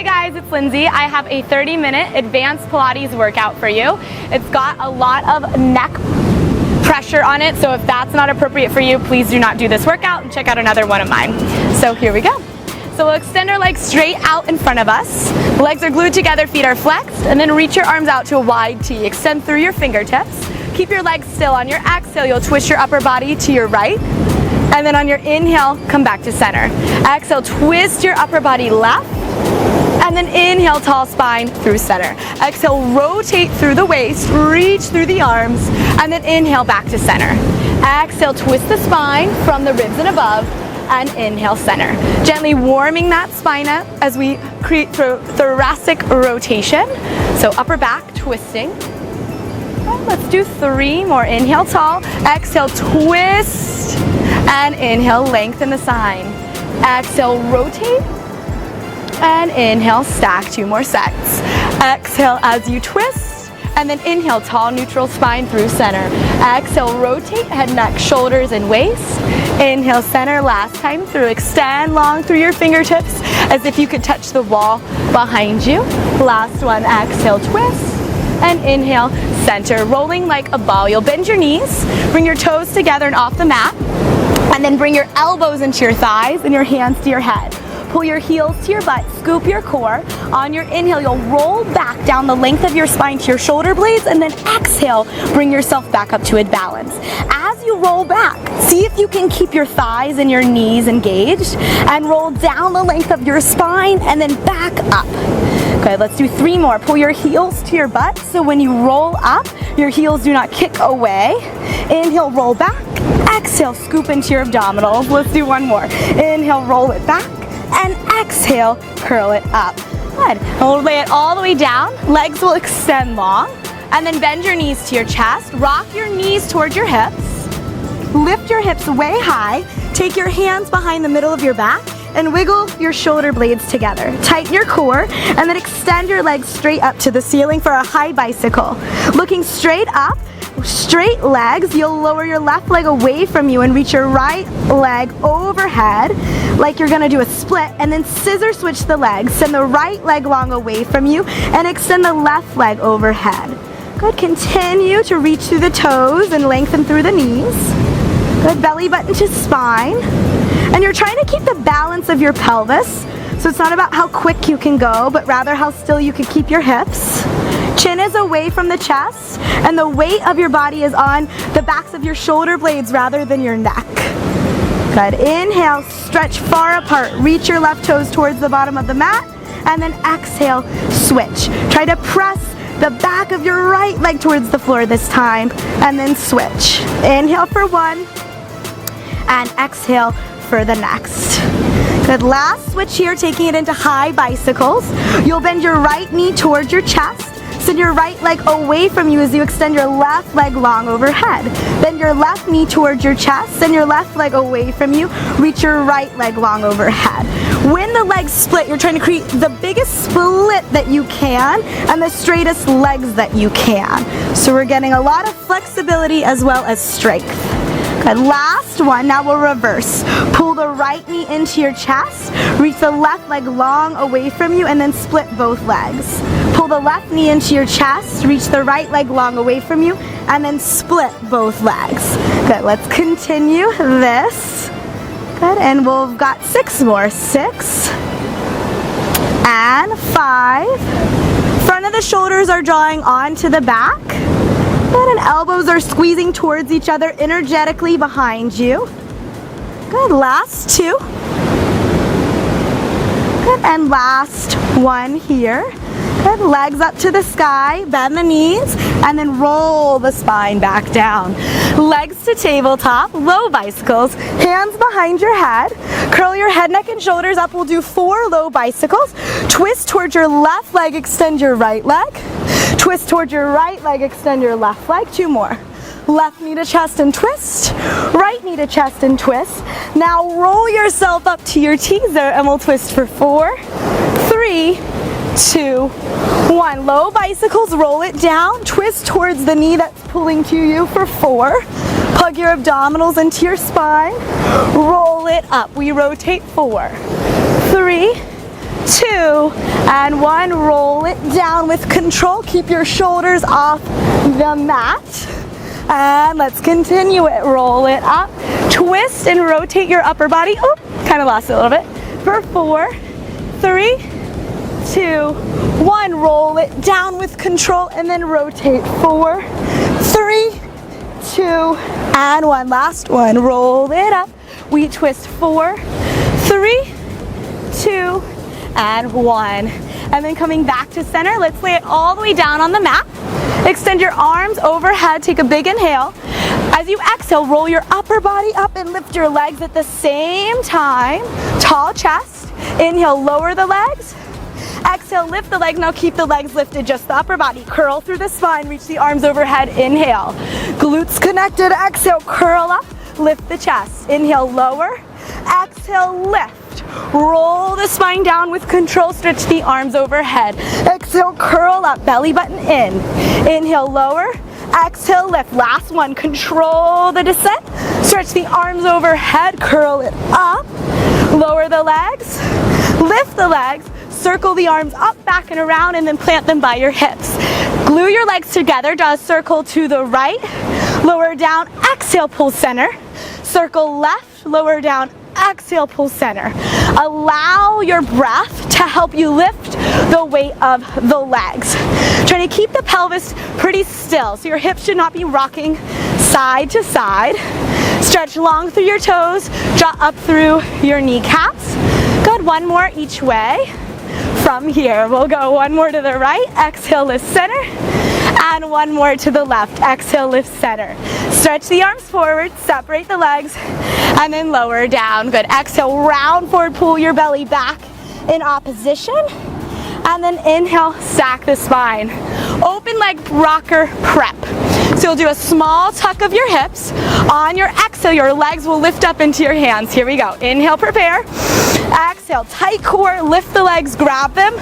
guys, it's Lindsay. I have a 30-minute advanced Pilates workout for you. It's got a lot of neck pressure on it, so if that's not appropriate for you, please do not do this workout and check out another one of mine. So here we go. So we'll extend our legs straight out in front of us. Legs are glued together, feet are flexed, and then reach your arms out to a wide T. Extend through your fingertips. Keep your legs still. On your exhale, you'll twist your upper body to your right. And then on your inhale, come back to center. Exhale, twist your upper body left. And then inhale, tall spine through center. Exhale, rotate through the waist, reach through the arms, and then inhale back to center. Exhale, twist the spine from the ribs and above, and inhale, center. Gently warming that spine up as we create thoracic rotation. So upper back twisting. Let's do 3 more. Inhale, tall. Exhale, twist. And inhale, lengthen the spine. Exhale, rotate. And inhale, stack 2 more sets. Exhale as you twist. And then inhale, tall, neutral spine through center. Exhale, rotate, head, neck, shoulders, and waist. Inhale, center, last time through. Extend long through your fingertips as if you could touch the wall behind you. Last one, exhale, twist. And inhale, center, rolling like a ball. You'll bend your knees, bring your toes together and off the mat, and then bring your elbows into your thighs and your hands to your head. Pull your heels to your butt, scoop your core. On your inhale, you'll roll back down the length of your spine to your shoulder blades, and then exhale, bring yourself back up to a balance. As you roll back, see if you can keep your thighs and your knees engaged, and roll down the length of your spine, and then back up. Good, let's do 3 more. Pull your heels to your butt, so when you roll up, your heels do not kick away. Inhale, roll back. Exhale, scoop into your abdominals. Let's do 1 more. Inhale, roll it back. And exhale, curl it up. Good. And we'll lay it all the way down. Legs will extend long. And then bend your knees to your chest. Rock your knees towards your hips. Lift your hips way high. Take your hands behind the middle of your back and wiggle your shoulder blades together. Tighten your core and then extend your legs straight up to the ceiling for a high bicycle. Looking straight up, straight legs, you'll lower your left leg away from you and reach your right leg overhead like you're gonna do a split, and then scissor switch the legs. Send the right leg long away from you and extend the left leg overhead. Good, continue to reach through the toes and lengthen through the knees. Good, belly button to spine. And you're trying to keep the balance of your pelvis, so it's not about how quick you can go, but rather how still you can keep your hips. Chin is away from the chest, and the weight of your body is on the backs of your shoulder blades rather than your neck. Good. Inhale, stretch far apart. Reach your left toes towards the bottom of the mat, and then exhale, switch. Try to press the back of your right leg towards the floor this time, and then switch. Inhale for 1, and exhale for the next. Good, last switch here, taking it into high bicycles. You'll bend your right knee towards your chest. Send your right leg away from you as you extend your left leg long overhead. Bend your left knee towards your chest. Send your left leg away from you. Reach your right leg long overhead. When the legs split, you're trying to create the biggest split that you can and the straightest legs that you can. So we're getting a lot of flexibility as well as strength. Good, last one, now we'll reverse. Pull the right knee into your chest, reach the left leg long away from you, and then split both legs. Pull the left knee into your chest, reach the right leg long away from you, and then split both legs. Good, let's continue this. Good, and we've got 6 more. 6 and 5. Front of the shoulders are drawing onto the back. Good, and elbows are squeezing towards each other energetically behind you. Good, last 2. Good, and last 1 here. Good, legs up to the sky, bend the knees, and then roll the spine back down. Legs to tabletop, low bicycles, hands behind your head. Curl your head, neck, and shoulders up. We'll do 4 low bicycles. Twist towards your left leg, extend your right leg. Twist towards your right leg, extend your left leg. 2 more. Left knee to chest and twist. Right knee to chest and twist. Now roll yourself up to your teaser and we'll twist for 4, 3, 2, 1. Low bicycles, roll it down. Twist towards the knee that's pulling to you for 4. Plug your abdominals into your spine. Roll it up. We rotate 4, 3, 2, and 1. Roll it down with control. Keep your shoulders off the mat. And let's continue it. Roll it up. Twist and rotate your upper body. Oh, kind of lost it a little bit. For 4, 3, 2, 1. Roll it down with control and then rotate. 4, 3, 2, and 1. Last one. Roll it up. We twist. 4, 3, 2, and 1. And then coming back to center, let's lay it all the way down on the mat. Extend your arms overhead. Take a big inhale. As you exhale, roll your upper body up and lift your legs at the same time. Tall chest. Inhale, lower the legs. Exhale, lift the legs. Now keep the legs lifted, just the upper body. Curl through the spine, reach the arms overhead. Inhale, glutes connected. Exhale, curl up, lift the chest. Inhale, lower. Exhale, lift. Roll the spine down with control, stretch the arms overhead. Exhale, curl up, belly button in. Inhale, lower. Exhale, lift. Last one, control the descent. Stretch the arms overhead, curl it up. Lower the legs, lift the legs. Circle the arms up, back, and around, and then plant them by your hips. Glue your legs together, draw a circle to the right, lower down, exhale, pull center. Circle left, lower down, exhale, pull center. Allow your breath to help you lift the weight of the legs. Try to keep the pelvis pretty still, so your hips should not be rocking side to side. Stretch long through your toes, draw up through your kneecaps. Good, one more each way. From here, we'll go one more to the right, exhale, lift center, and one more to the left, exhale, lift center. Stretch the arms forward, separate the legs, and then lower down. Good, exhale, round forward, pull your belly back in opposition, and then inhale, stack the spine. Open leg rocker prep. So you'll do a small tuck of your hips. On your exhale, your legs will lift up into your hands. Here we go. Inhale, prepare. Exhale, tight core, lift the legs, grab them,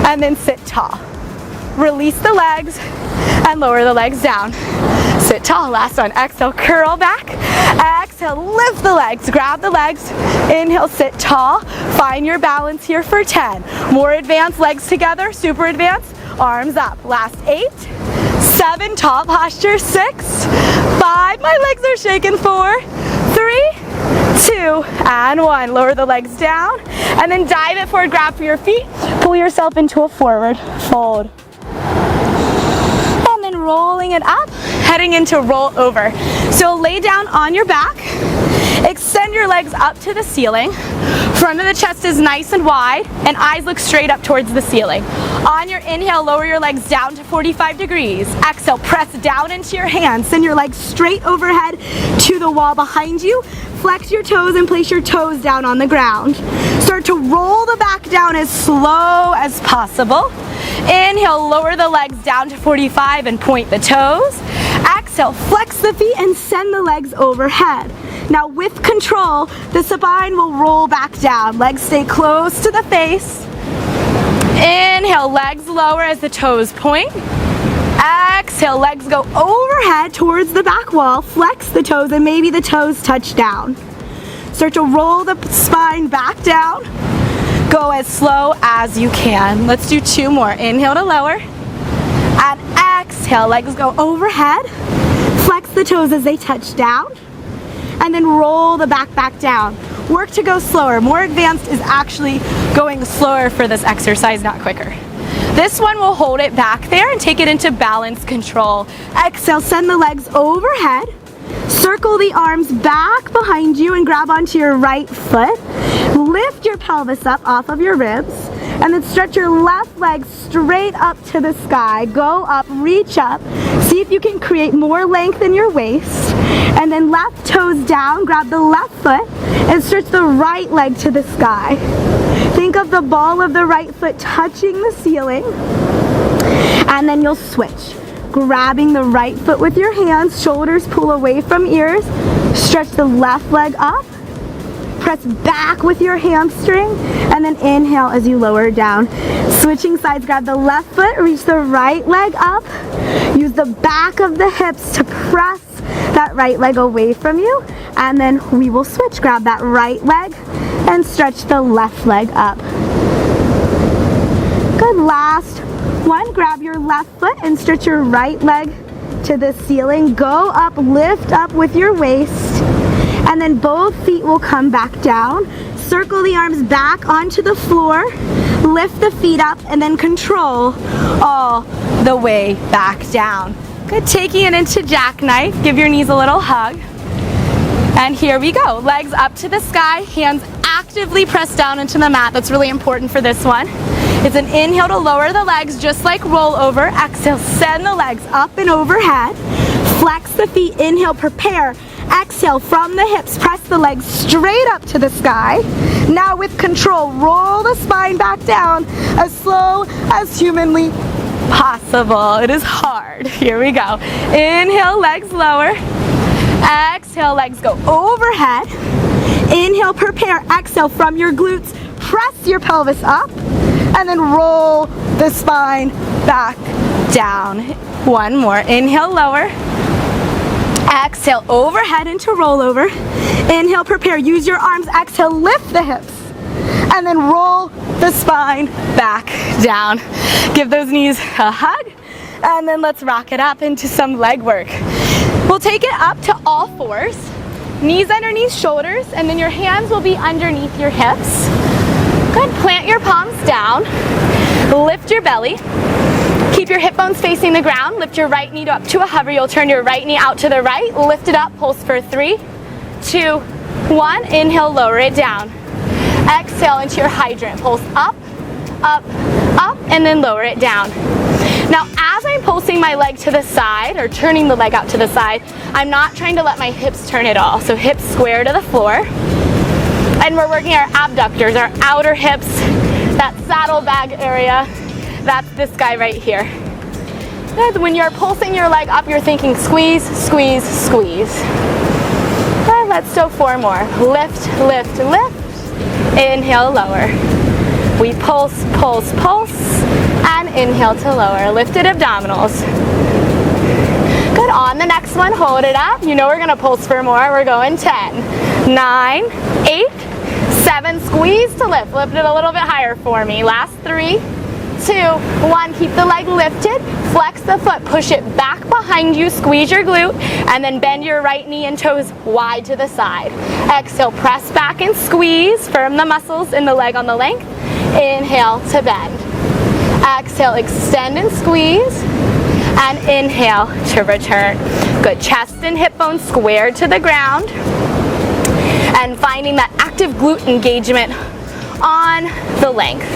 and then sit tall. Release the legs and lower the legs down. Sit tall. Last one. Exhale, curl back. Exhale, lift the legs, grab the legs. Inhale, sit tall. Find your balance here for 10. More advanced, legs together, super advanced. Arms up. Last 8, 7, tall posture. 6, 5, my legs are shaking. 4, 3, 2, and 1. Lower the legs down, and then dive it forward, grab for your feet, pull yourself into a forward fold. And then rolling it up, heading into rollover. So lay down on your back, extend your legs up to the ceiling. Front of the chest is nice and wide, and eyes look straight up towards the ceiling. On your inhale, lower your legs down to 45 degrees. Exhale, press down into your hands. Send your legs straight overhead to the wall behind you. Flex your toes and place your toes down on the ground. Start to roll the back down as slow as possible. Inhale, lower the legs down to 45 and point the toes. Exhale, flex the feet and send the legs overhead. Now with control, the spine will roll back down. Legs stay close to the face. Inhale, legs lower as the toes point. Exhale, legs go overhead towards the back wall. Flex the toes and maybe the toes touch down. Start to roll the spine back down. Go as slow as you can. Let's do 2 more. Inhale to lower. And exhale, legs go overhead. Flex the toes as they touch down. And then roll the back down. Work to go slower. More advanced is actually going slower for this exercise, not quicker. This one will hold it back there and take it into balance control. Exhale, send the legs overhead. Circle the arms back behind you and grab onto your right foot. Lift your pelvis up off of your ribs. And then stretch your left leg straight up to the sky. Go up, reach up. See if you can create more length in your waist. And then left toes down, grab the left foot and stretch the right leg to the sky. Think of the ball of the right foot touching the ceiling. And then you'll switch. Grabbing the right foot with your hands, shoulders pull away from ears. Stretch the left leg up. Press back with your hamstring, and then inhale as you lower down. Switching sides, grab the left foot, reach the right leg up. Use the back of the hips to press that right leg away from you, and then we will switch. Grab that right leg and stretch the left leg up. Good, last one. Grab your left foot and stretch your right leg to the ceiling. Go up, lift up with your waist, and then both feet will come back down. Circle the arms back onto the floor, lift the feet up, and then control all the way back down. Good, taking it into Jackknife. Give your knees a little hug. And here we go. Legs up to the sky, hands actively pressed down into the mat. That's really important for this one. It's an inhale to lower the legs, just like rollover. Exhale, send the legs up and overhead. Flex the feet, inhale, prepare. Exhale, from the hips, press the legs straight up to the sky. Now with control, roll the spine back down as slow as humanly possible. It is hard. Here we go. Inhale, legs lower. Exhale, legs go overhead. Inhale, prepare. Exhale, from your glutes, press your pelvis up, and then roll the spine back down. One more. Inhale, lower. Exhale, overhead into rollover. Inhale, prepare. Use your arms. Exhale, lift the hips. And then roll the spine back down. Give those knees a hug. And then let's rock it up into some leg work. We'll take it up to all fours. Knees underneath shoulders, and then your hands will be underneath your hips. Good, plant your palms down. Lift your belly. Keep your hip bones facing the ground. Lift your right knee up to a hover. You'll turn your right knee out to the right. Lift it up, pulse for 3, 2, 1. Inhale, lower it down. Exhale into your hydrant. Pulse up, up, up, and then lower it down. Now, as I'm pulsing my leg to the side, or turning the leg out to the side, I'm not trying to let my hips turn at all. So hips square to the floor. And we're working our abductors, our outer hips, that saddlebag area. That's this guy right here. Good. When you're pulsing your leg up, you're thinking squeeze, squeeze, squeeze. Good. Let's do 4 more. Lift, lift, lift. Inhale, lower. We pulse, pulse, pulse, and inhale to lower. Lifted abdominals. Good. On the next one, hold it up. You know we're gonna pulse for more. We're going 10, 9, 8, 7. Squeeze to lift. Lift it a little bit higher for me. Last 3, 2, 1. Keep the leg lifted. Flex the foot. Push it back behind you. Squeeze your glute, and then bend your right knee and toes wide to the side. Exhale, press back and squeeze. Firm the muscles in the leg on the length. Inhale to bend. Exhale, extend and squeeze. And inhale to return. Good. Chest and hip bones squared to the ground. And finding that active glute engagement on the length.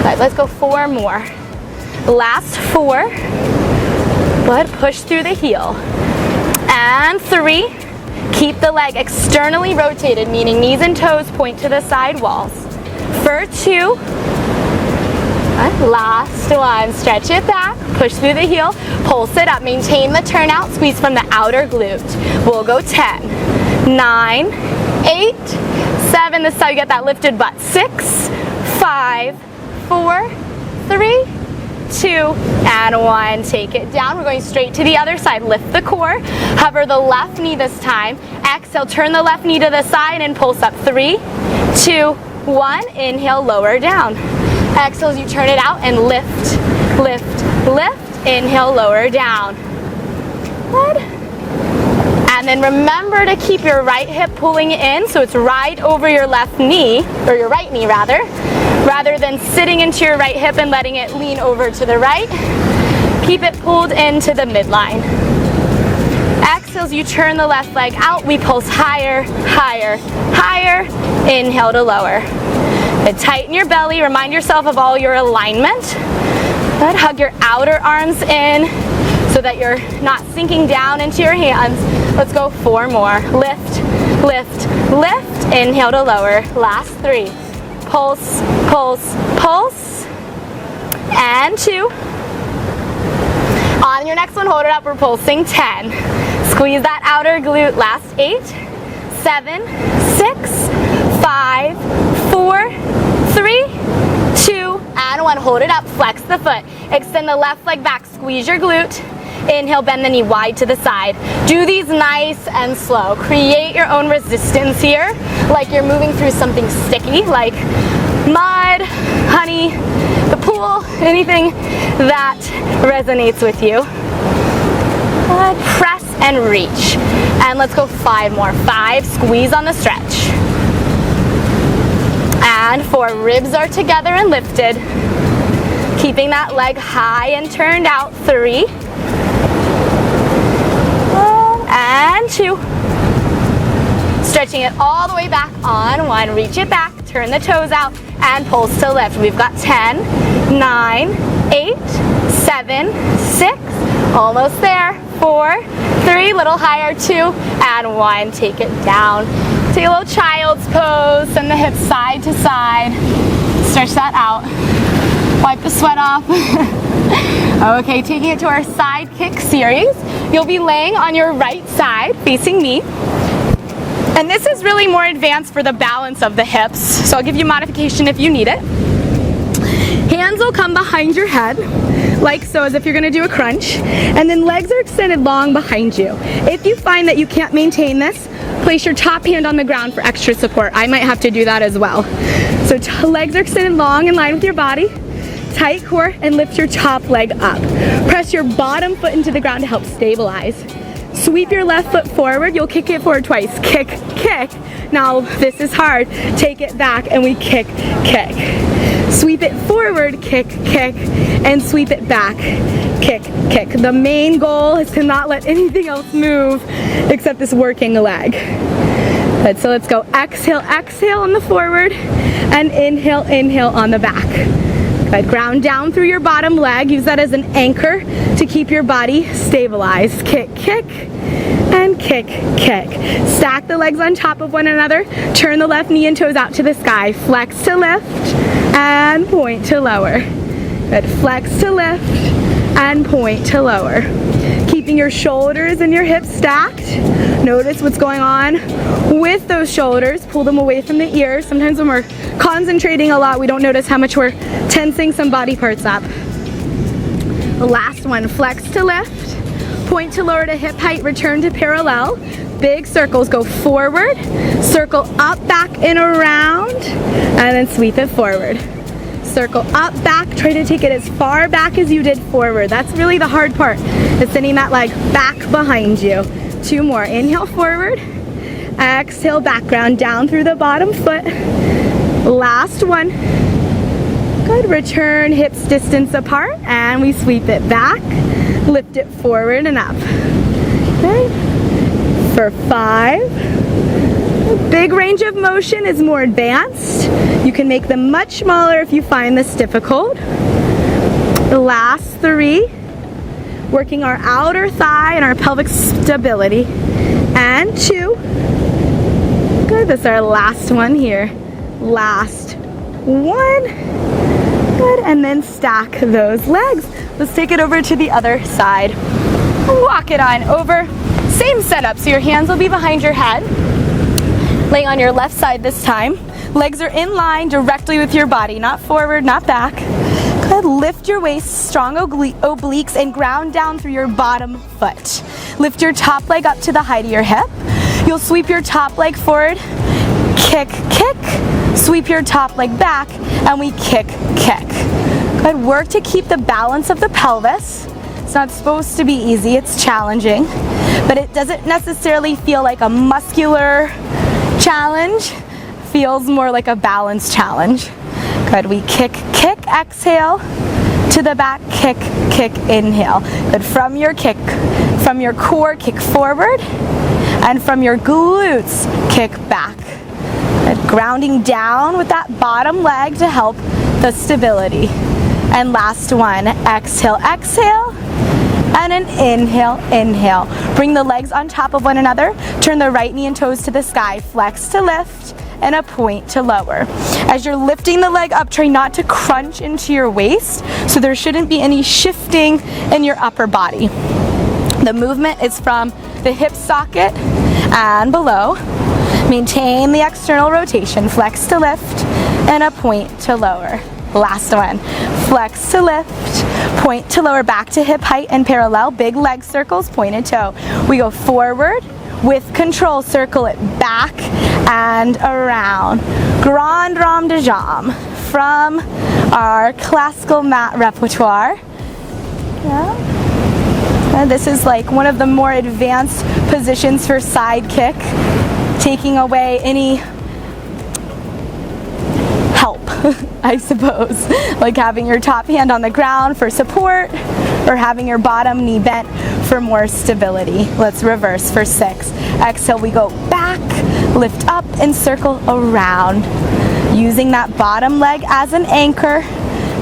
Good. Let's go 4 more. Last 4. Good. Push through the heel. And 3. Keep the leg externally rotated, meaning knees and toes point to the side walls. For 2. Last one. Stretch it back. Push through the heel. Pulse it up. Maintain the turnout. Squeeze from the outer glute. We'll go 10, 9, 8, 7. This is how you get that lifted butt. 6, 5, 4, 3, 2, and 1. Take it down. We're going straight to the other side. Lift the core. Hover the left knee this time. Exhale. Turn the left knee to the side and pulse up. 3, 2, 1. Inhale. Lower down. Exhale as you turn it out and lift, lift, lift. Inhale, lower down. Good. And then remember to keep your right hip pulling in so it's right over your left knee, or your right knee rather than sitting into your right hip and letting it lean over to the right. Keep it pulled into the midline. Exhale as you turn the left leg out. We pulse higher, higher, higher. Inhale to lower. Good. Tighten your belly. Remind yourself of all your alignment. Good. Hug your outer arms in so that you're not sinking down into your hands. Let's go 4 more. Lift, lift, lift. Inhale to lower. Last 3. Pulse, pulse, pulse. And 2. On your next one, hold it up. We're pulsing 10. Squeeze that outer glute. Last 8, 7, 6, 5, 4, 3, 2, and 1. Hold it up. Flex the foot. Extend the left leg back. Squeeze your glute. Inhale, bend the knee wide to the side. Do these nice and slow. Create your own resistance here, like you're moving through something sticky, like mud, honey. The pool cool, anything that resonates with you. Good. Press and reach. And let's go 5 more. 5, squeeze on the stretch. And 4, ribs are together and lifted. Keeping that leg high and turned out. 3. And 2. Stretching it all the way back on 1. Reach it back, turn the toes out, and pulse to lift. We've got 10, 9, 8, 7, 6, almost there. 4, 3, little higher, 2, and 1. Take it down. Take a little child's pose, send the hips side to side. Stretch that out. Wipe the sweat off. Okay, taking it to our side kick series. You'll be laying on your right side, facing me. And this is really more advanced for the balance of the hips, so I'll give you modification if you need it. Hands will come behind your head, like so, as if you're gonna do a crunch, and then legs are extended long behind you. If you find that you can't maintain this, place your top hand on the ground for extra support. I might have to do that as well. So legs are extended long in line with your body, tight core, and lift your top leg up. Press your bottom foot into the ground to help stabilize. Sweep your left foot forward. You'll kick it forward twice. Kick, kick. Now this is hard. Take it back and we kick, kick. Sweep it forward, kick, kick, and sweep it back, kick, kick. The main goal is to not let anything else move except this working leg. Good, so let's go exhale, exhale on the forward, and inhale, inhale on the back. Good, ground down through your bottom leg. Use that as an anchor to keep your body stabilized. Kick, kick, and kick, kick. Stack the legs on top of one another. Turn the left knee and toes out to the sky. Flex to lift, and point to lower. Good, flex to lift, and point to lower. Keeping your shoulders and your hips stacked. Notice what's going on with those shoulders. Pull them away from the ears. Sometimes when we're concentrating a lot, we don't notice how much we're tensing some body parts up. The last one, flex to lift, point to lower to hip height, return to parallel. Big circles, go forward, circle up, back, and around, and then sweep it forward. Circle up, back, try to take it as far back as you did forward. That's really the hard part, is sending that leg back behind you. 2 more, inhale forward, exhale back, ground down through the bottom foot. Last one. Good, return hips distance apart, and we sweep it back, lift it forward and up. Okay, for 5. Big range of motion is more advanced. You can make them much smaller if you find this difficult. The last 3, working our outer thigh and our pelvic stability. And 2. Good, this is our last one here. Last 1. Good, and then stack those legs. Let's take it over to the other side. Walk it on over. Same setup, so your hands will be behind your head. Laying on your left side this time. Legs are in line directly with your body, not forward, not back. Good, lift your waist, strong obliques, and ground down through your bottom foot. Lift your top leg up to the height of your hip. You'll sweep your top leg forward, kick, kick, sweep your top leg back, and we kick, kick. Good, work to keep the balance of the pelvis. It's not supposed to be easy, it's challenging, but it doesn't necessarily feel like a muscular challenge. Feels more like a balance challenge. Good, we kick, kick, exhale, to the back, kick, kick, inhale. Good, from your core, kick forward, and from your glutes, kick back. Good, grounding down with that bottom leg to help the stability. And last one, exhale, exhale, and an inhale, inhale. Bring the legs on top of one another, turn the right knee and toes to the sky, flex to lift, and a point to lower. As you're lifting the leg up, try not to crunch into your waist, so there shouldn't be any shifting in your upper body. The movement is from the hip socket and below. Maintain the external rotation, flex to lift, and a point to lower. Last one, flex to lift, point to lower, back to hip height and parallel, big leg circles, pointed toe. We go forward, with control, circle it back and around. Grand rond de jambe. from our classical mat repertoire. Yeah. And this is like one of the more advanced positions for side kick, taking away any help, I suppose, like having your top hand on the ground for support or having your bottom knee bent for more stability. Let's reverse for 6. Exhale, we go back, lift up, and circle around. Using that bottom leg as an anchor.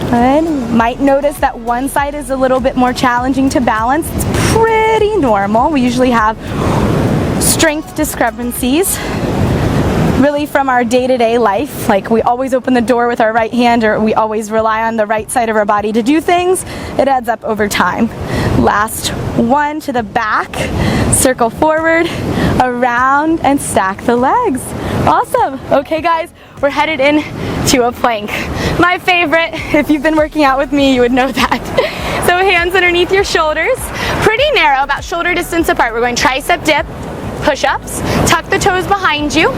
Good. Might notice that one side is a little bit more challenging to balance. It's pretty normal. We usually have strength discrepancies really from our day-to-day life. Like we always open the door with our right hand, or we always rely on the right side of our body to do things. It adds up over time. Last one to the back, circle forward, around, and stack the legs. Awesome. Okay guys, we're headed in to a plank. My favorite. If you've been working out with me, you would know that. So hands underneath your shoulders, pretty narrow, about shoulder distance apart. We're going tricep dip, push-ups, tuck the toes behind you,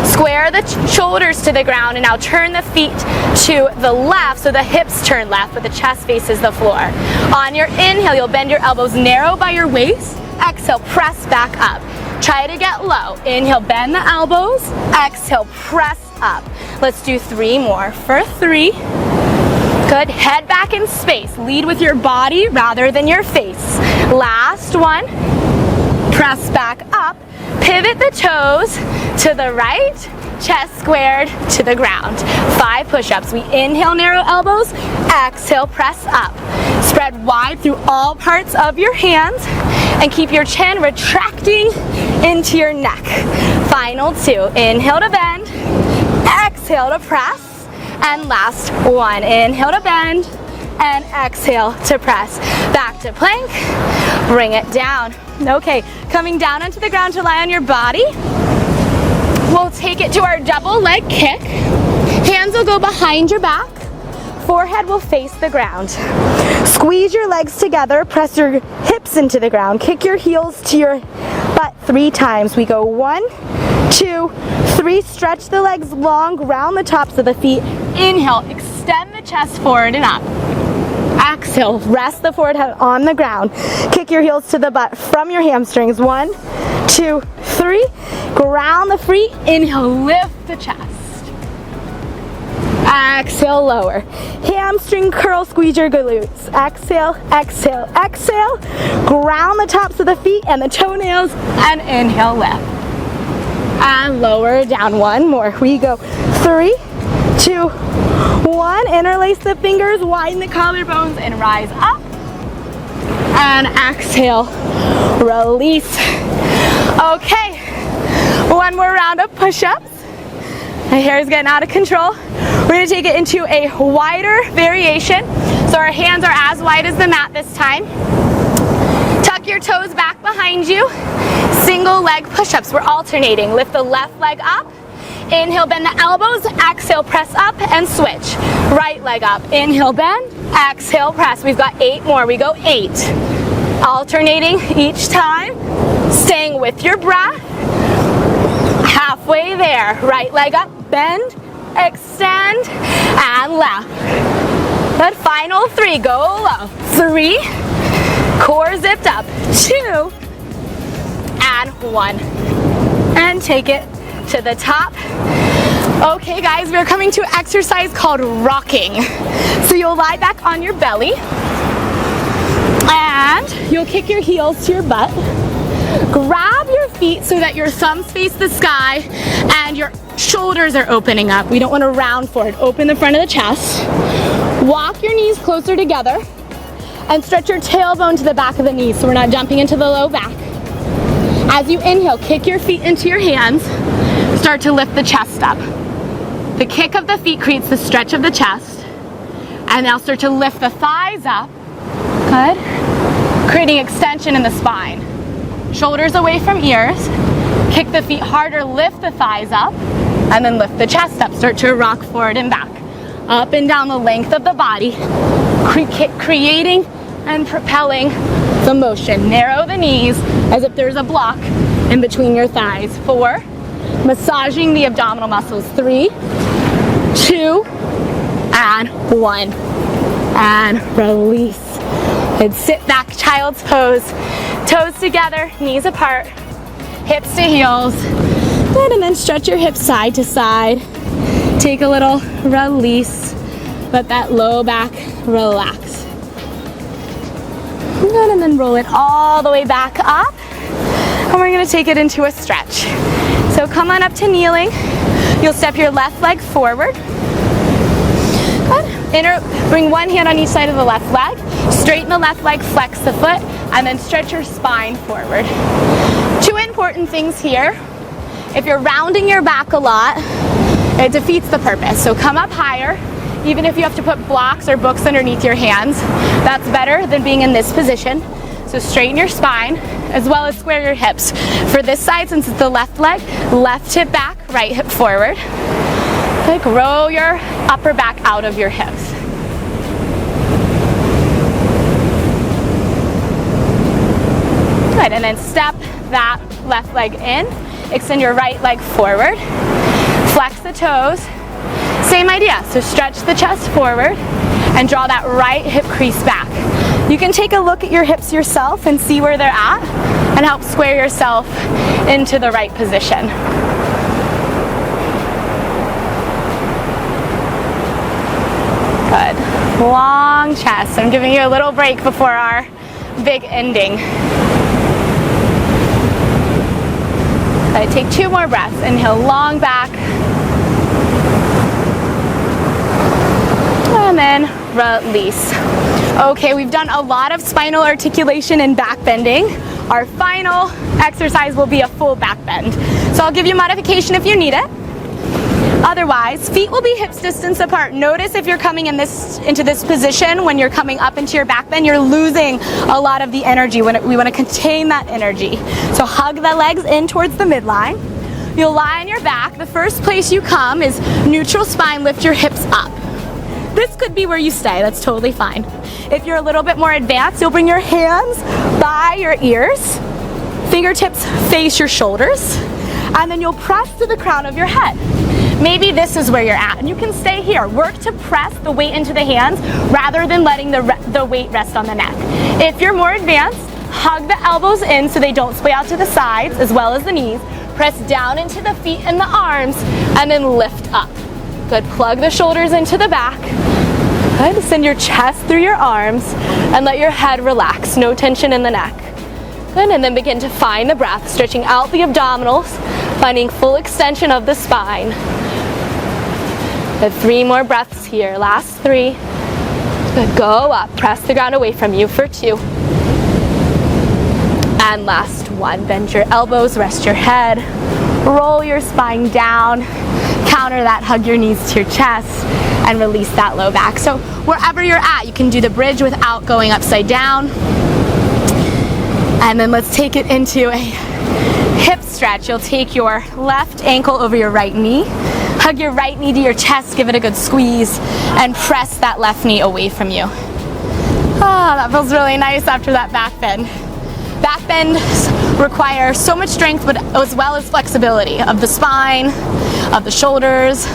square the shoulders to the ground, and now turn the feet to the left so the hips turn left but the chest faces the floor. On your inhale, you'll bend your elbows narrow by your waist. Exhale, press back up. Try to get low. Inhale, bend the elbows. Exhale, press up. Let's do 3 more. For 3. Good. Head back in space. Lead with your body rather than your face. Last one. Press back up. Pivot the toes to the right. Chest squared to the ground. 5 push-ups. We inhale, narrow elbows. Exhale, press up. Spread wide through all parts of your hands and keep your chin retracting into your neck. Final 2. Inhale to bend. Exhale to press. And last 1. Inhale to bend. And exhale to press. Back to plank. Bring it down. Okay, coming down onto the ground to lie on your body. We'll take it to our double leg kick. Hands will go behind your back. Forehead will face the ground. Squeeze your legs together. Press your hips into the ground. Kick your heels to your butt 3 times. We go 1, 2, 3. Stretch the legs long. Round the tops of the feet. Inhale, extend the chest forward and up. Exhale, rest the forehead on the ground. Kick your heels to the butt from your hamstrings. 1, 2, 3. Ground the feet. Inhale, lift the chest. Exhale, lower. Hamstring curl, squeeze your glutes. Exhale, exhale, exhale. Ground the tops of the feet and the toenails, and inhale, lift. And lower down. 1 more. We go 3, 2, 1. Interlace the fingers, widen the collarbones, and rise up. And exhale, release. Okay, 1 more round of push-ups. My hair is getting out of control. We're going to take it into a wider variation. So our hands are as wide as the mat this time. Tuck your toes back behind you. Single leg push-ups. We're alternating. Lift the left leg up. Inhale, bend the elbows. Exhale, press up and switch. Right leg up. Inhale, bend. Exhale, press. We've got 8 more. We go 8. Alternating each time. Staying with your breath. Halfway there. Right leg up. Bend. Extend. And left. Good. Final 3. Go low. 3. Core zipped up. 2. And 1. And take it to the top. Okay guys, we're coming to an exercise called rocking. So you'll lie back on your belly and you'll kick your heels to your butt. Grab your feet so that your thumbs face the sky and your shoulders are opening up. We don't want to round forward. Open the front of the chest. Walk your knees closer together and stretch your tailbone to the back of the knees so we're not jumping into the low back. As you inhale, kick your feet into your hands. Start to lift the chest up. The kick of the feet creates the stretch of the chest. And now start to lift the thighs up. Good. Creating extension in the spine. Shoulders away from ears. Kick the feet harder, lift the thighs up. And then lift the chest up. Start to rock forward and back. Up and down the length of the body. Creating and propelling the motion. Narrow the knees as if there's a block in between your thighs. 4. Massaging the abdominal muscles. 3, 2, and 1. And release. And sit back, child's pose. Toes together, knees apart, hips to heels. Good, and then stretch your hips side to side. Take a little release. Let that low back relax. Good, and then roll it all the way back up. And we're gonna take it into a stretch. So come on up to kneeling. You'll step your left leg forward. Good. Bring one hand on each side of the left leg. Straighten the left leg, flex the foot, and then stretch your spine forward. 2 important things here. If you're rounding your back a lot, it defeats the purpose. So come up higher. Even if you have to put blocks or books underneath your hands, that's better than being in this position. So straighten your spine, as well as square your hips. For this side, since it's the left leg, left hip back, right hip forward. Okay, grow your upper back out of your hips. Good, and then step that left leg in. Extend your right leg forward. Flex the toes. Same idea, so stretch the chest forward and draw that right hip crease back. You can take a look at your hips yourself and see where they're at and help square yourself into the right position. Good. Long chest. I'm giving you a little break before our big ending. Okay, take 2 more breaths. Inhale, long back. And then release. Okay, we've done a lot of spinal articulation and back bending. Our final exercise will be a full back bend. So I'll give you modification if you need it. Otherwise, feet will be hips distance apart. Notice if you're coming into this position, when you're coming up into your back bend, you're losing a lot of the energy. We want to contain that energy. So hug the legs in towards the midline. You'll lie on your back. The first place you come is neutral spine. Lift your hips up. This could be where you stay. That's totally fine. If you're a little bit more advanced, you'll bring your hands by your ears. Fingertips face your shoulders. And then you'll press to the crown of your head. Maybe this is where you're at, and you can stay here. Work to press the weight into the hands rather than letting the weight rest on the neck. If you're more advanced, hug the elbows in so they don't splay out to the sides as well as the knees. Press down into the feet and the arms, and then lift up. Good, plug the shoulders into the back. Good, send your chest through your arms, and let your head relax, no tension in the neck. Good, and then begin to find the breath, stretching out the abdominals, finding full extension of the spine. Good, 3 more breaths here, last 3. Good, go up, press the ground away from you for 2. And last 1, bend your elbows, rest your head, roll your spine down, counter that, hug your knees to your chest, and release that low back. So wherever you're at, you can do the bridge without going upside down. And then let's take it into a hip stretch. You'll take your left ankle over your right knee, hug your right knee to your chest, give it a good squeeze, and press that left knee away from you. Oh, that feels really nice after that back bend. Back bends require so much strength, but as well as flexibility of the spine, of the shoulders,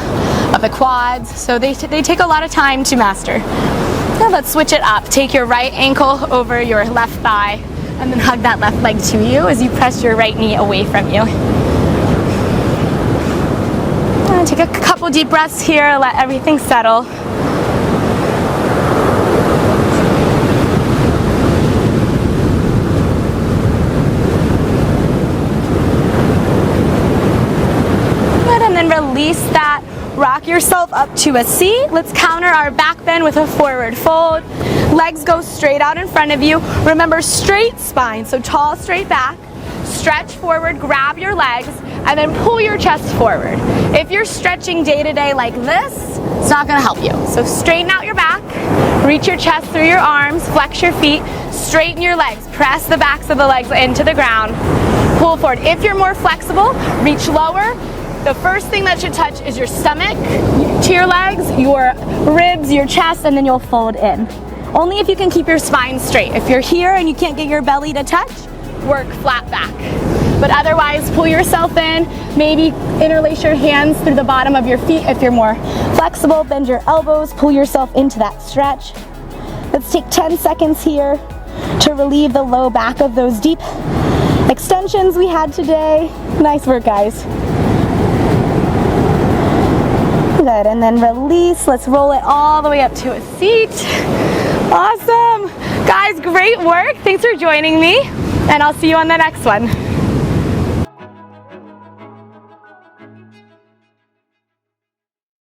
of the quads. So they take a lot of time to master. Now let's switch it up. Take your right ankle over your left thigh, and then hug that left leg to you as you press your right knee away from you. And take a couple deep breaths here, let everything settle. Good, and then release that. Rock yourself up to a seat. Let's counter our back bend with a forward fold. Legs go straight out in front of you. Remember, straight spine, so tall, straight back. Stretch forward, grab your legs, and then pull your chest forward. If you're stretching day to day like this, it's not gonna help you. So straighten out your back, reach your chest through your arms, flex your feet, straighten your legs, press the backs of the legs into the ground, pull forward. If you're more flexible, reach lower. The first thing that should touch is your stomach to your legs, your ribs, your chest, and then you'll fold in. Only if you can keep your spine straight. If you're here and you can't get your belly to touch, work flat back. But otherwise, pull yourself in, maybe interlace your hands through the bottom of your feet if you're more flexible, bend your elbows, pull yourself into that stretch. Let's take 10 seconds here to relieve the low back of those deep extensions we had today. Nice work, guys. Good, and then release. Let's roll it all the way up to a seat. Awesome. Guys, great work. Thanks for joining me, and I'll see you on the next one.